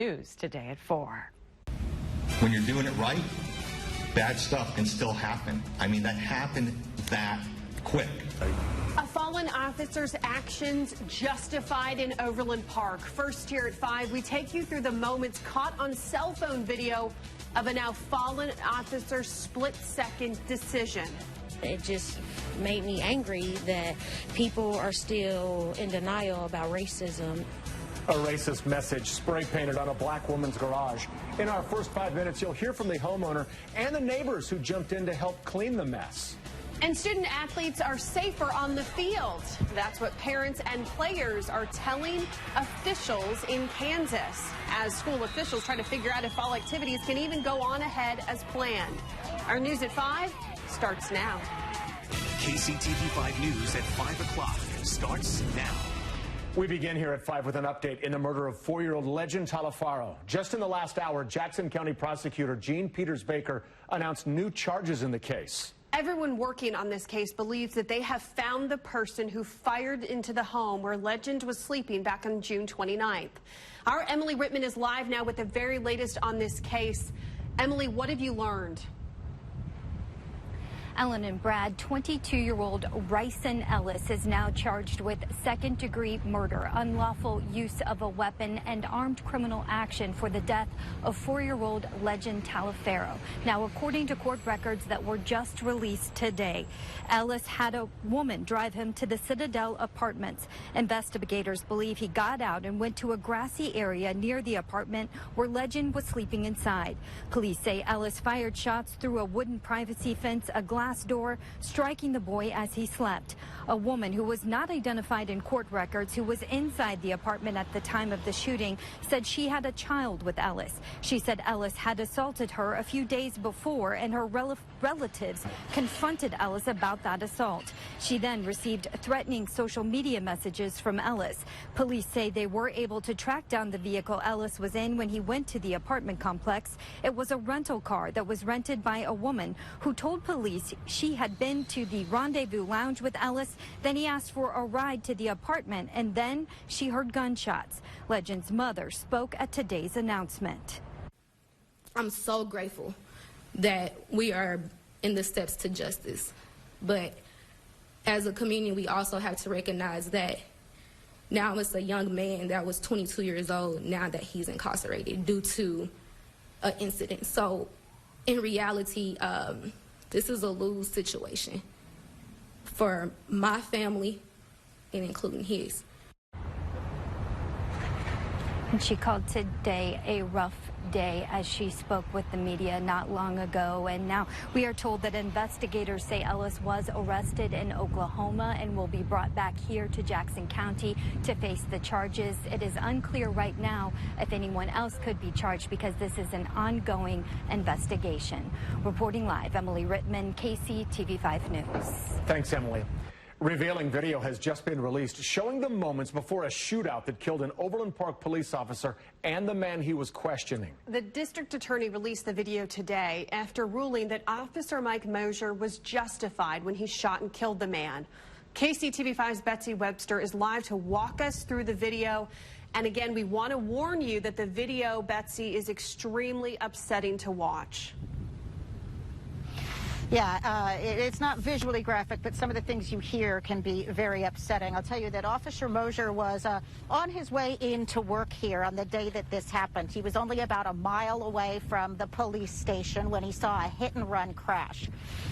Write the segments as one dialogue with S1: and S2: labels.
S1: News today at 4.
S2: When you're doing it right, bad stuff can still happen. I mean, that happened that quick.
S3: A fallen officer's actions justified in Overland Park. First here at 5, we take you through the moments caught on cell phone video of a now fallen officer's split-second decision.
S4: It just made me angry that people are still in denial about racism.
S5: A racist message spray painted on a black woman's garage. In our first 5 minutes, you'll hear from the homeowner and the neighbors who jumped in to help clean the mess.
S3: And student athletes are safer on the field. That's what parents and players are telling officials in Kansas, as school officials try to figure out if fall activities can even go on ahead as planned. Our News at 5 starts now.
S6: KCTV 5 News at 5 o'clock starts now.
S5: We begin here at 5 with an update in the murder of 4-year-old Legend Talifaro. Just in the last hour, Jackson County prosecutor Jean Peters Baker announced new charges in the case.
S3: Everyone working on this case believes that they have found the person who fired into the home where Legend was sleeping back on June 29th. Our Emily Rittman is live now with the very latest on this case. Emily, what have you learned?
S7: Ellen and Brad, 22-year-old Ryson Ellis is now charged with second-degree murder, unlawful use of a weapon, and armed criminal action for the death of 4-year-old Legend Talifaro. Now, according to court records that were just released today, Ellis had a woman drive him to the Citadel Apartments. Investigators believe he got out and went to a grassy area near the apartment where Legend was sleeping inside. Police say Ellis fired shots through a wooden privacy fence, a glass door, striking the boy as he slept. A woman who was not identified in court records, who was inside the apartment at the time of the shooting, said she had a child with Ellis. She said Ellis had assaulted her a few days before, and her relatives confronted Ellis about that assault. She then received threatening social media messages from Ellis. Police say they were able to track down the vehicle Ellis was in when he went to the apartment complex. It was a rental car that was rented by a woman who told police she had been to the Rendezvous Lounge with Ellis. Then he asked for a ride to the apartment, and then she heard gunshots. Legend's mother spoke at today's announcement.
S8: I'm so grateful that we are in the steps to justice. But as a community, we also have to recognize that now it's a young man that was 22 years old, now that he's incarcerated due to an incident. So in reality, this is a lose situation for my family and including his.
S7: And she called today a rough day as she spoke with the media not long ago. And now we are told that investigators say Ellis was arrested in Oklahoma and will be brought back here to Jackson County to face the charges. It is unclear right now if anyone else could be charged because this is an ongoing investigation. Reporting live, Emily Rittman, KCTV5 News.
S5: Thanks, Emily. Revealing video has just been released showing the moments before a shootout that killed an Overland Park police officer and the man he was questioning.
S3: The district attorney released the video today after ruling that Officer Mike Mosier was justified when he shot and killed the man. KCTV5's Betsy Webster is live to walk us through the video. And again, we want to warn you that the video, Betsy, is extremely upsetting to watch.
S9: Yeah, it's not visually graphic, but some of the things you hear can be very upsetting. I'll tell you that Officer Mosier was on his way into work here on the day that this happened. He was only about a mile away from the police station when he saw a hit-and-run crash.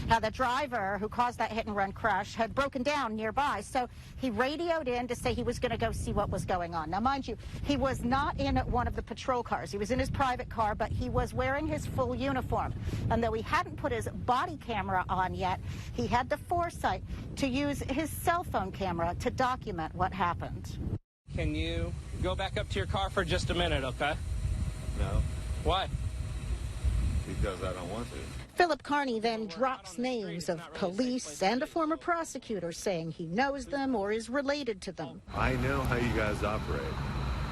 S9: Now, the driver who caused that hit-and-run crash had broken down nearby, so he radioed in to say he was going to go see what was going on. Now, mind you, he was not in one of the patrol cars. He was in his private car, but he was wearing his full uniform. And though he hadn't put his body camera on yet, he had the foresight to use his cell phone camera to document what happened.
S10: Can you go back up to your car for just a minute, okay?
S11: No.
S10: Why?
S11: Because I don't want to.
S9: Philip Carney then drops names of police and a former prosecutor, saying he knows them or is related to them.
S11: I know how you guys operate.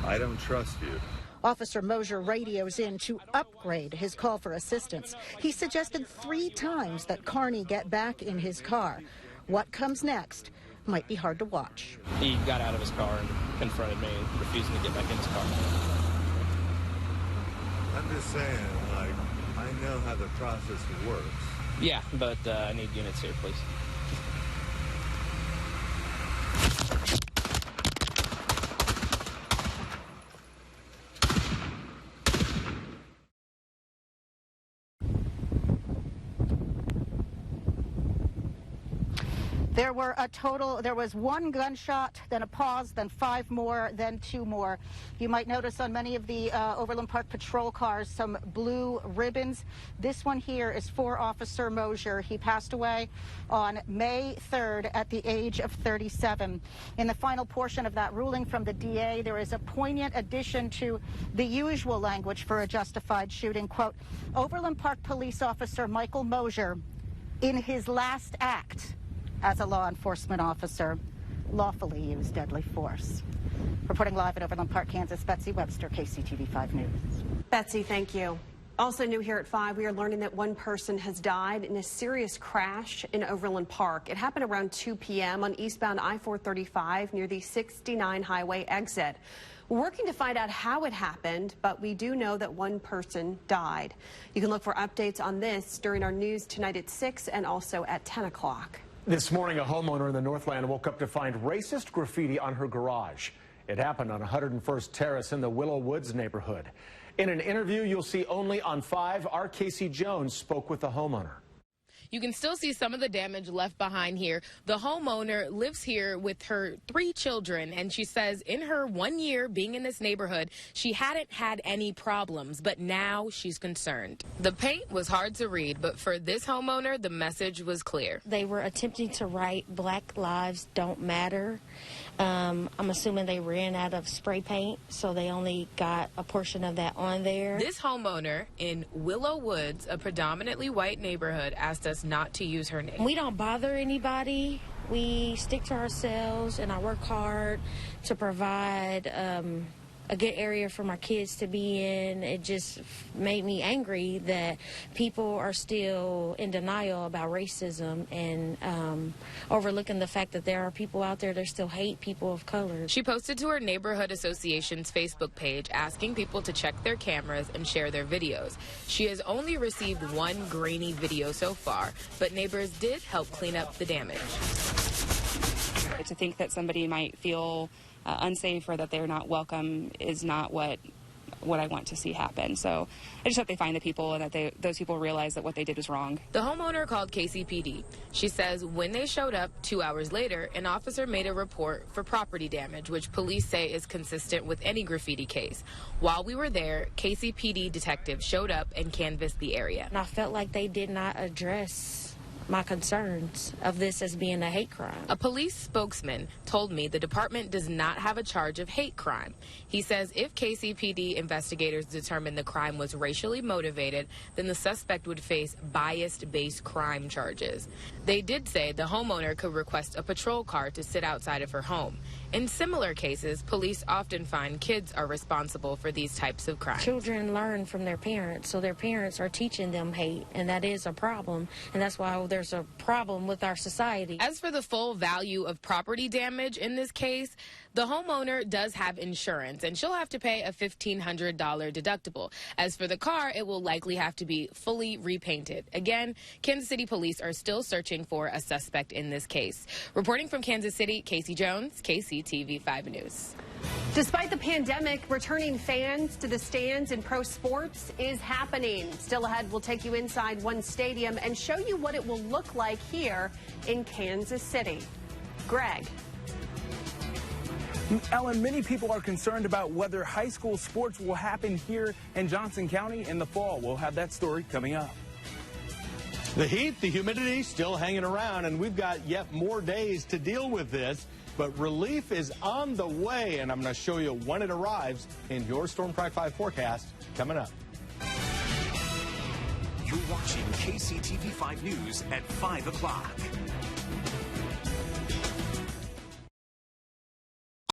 S11: I don't trust you.
S9: Officer Mosier radios in to upgrade his call for assistance. He suggested 3 times that Carney get back in his car. What comes next might be hard to watch.
S10: He got out of his car and confronted me, refusing to get back in his car.
S11: just saying, like, I know how the process works.
S10: Yeah, but I need units here, please.
S9: There was one gunshot, then a pause, then 5 more, then 2 more. You might notice on many of the Overland Park patrol cars some blue ribbons. This one here is for Officer Mosier. He passed away on May 3rd at the age of 37. In the final portion of that ruling from the DA, there is a poignant addition to the usual language for a justified shooting. Quote, Overland Park police officer Michael Mosier, in his last act as a law enforcement officer, lawfully used deadly force. Reporting live at Overland Park, Kansas, Betsy Webster, KCTV 5 News.
S3: Betsy, thank you. Also new here at 5, we are learning that one person has died in a serious crash in Overland Park. It happened around 2 p.m. on eastbound I-435 near the 69 highway exit. We're working to find out how it happened, but we do know that one person died. You can look for updates on this during our news tonight at 6 and also at 10 o'clock.
S5: This morning, a homeowner in the Northland woke up to find racist graffiti on her garage. It happened on 101st Terrace in the Willow Woods neighborhood. In an interview you'll see only on 5, our Casey Jones spoke with the homeowner.
S1: You can still see some of the damage left behind here. The homeowner lives here with her 3 children, and she says in her 1 year being in this neighborhood, she hadn't had any problems, but now she's concerned. The paint was hard to read, but for this homeowner, the message was clear.
S4: They were attempting to write Black Lives Don't Matter. I'm assuming they ran out of spray paint, so they only got a portion of that on there.
S1: This homeowner in Willow Woods, a predominantly white neighborhood, asked us not to use her name.
S4: We don't bother anybody. We stick to ourselves, and I work hard to provide a good area for my kids to be in. It just made me angry that people are still in denial about racism and overlooking the fact that there are people out there that still hate people of color.
S1: She posted to her neighborhood association's Facebook page asking people to check their cameras and share their videos. She has only received 1 grainy video so far, but neighbors did help clean up the damage.
S12: To think that somebody might feel unsafe or that they're not welcome is not what I want to see happen. So I just hope they find the people and that those people realize that what they did was wrong.
S1: The homeowner called KCPD. She says when they showed up 2 hours later, an officer made a report for property damage, which police say is consistent with any graffiti case. While we were there, KCPD detectives showed up and canvassed the area.
S4: And I felt like they did not address my concerns of this as being a hate crime.
S1: A police spokesman told me the department does not have a charge of hate crime. He says if KCPD investigators determine the crime was racially motivated, then the suspect would face bias-based crime charges. They did say the homeowner could request a patrol car to sit outside of her home. In similar cases, police often find kids are responsible for these types of crimes.
S4: Children learn from their parents, so their parents are teaching them hate, and that is a problem, and that's why there's a problem with our society.
S1: As for the full value of property damage in this case, the homeowner does have insurance, and she'll have to pay a $1,500 deductible. As for the car, it will likely have to be fully repainted. Again, Kansas City police are still searching for a suspect in this case. Reporting from Kansas City, Casey Jones, KCTV 5 News.
S3: Despite the pandemic, returning fans to the stands in pro sports is happening. Still ahead, we'll take you inside one stadium and show you what it will look like here in Kansas City. Greg.
S13: Ellen, many people are concerned about whether high school sports will happen here in Johnson County in the fall. We'll have that story coming up.
S14: The heat, the humidity still hanging around, and we've got yet more days to deal with this. But relief is on the way, and I'm going to show you when it arrives in your Storm Track 5 forecast coming up.
S6: You're watching KCTV 5 News at 5 o'clock.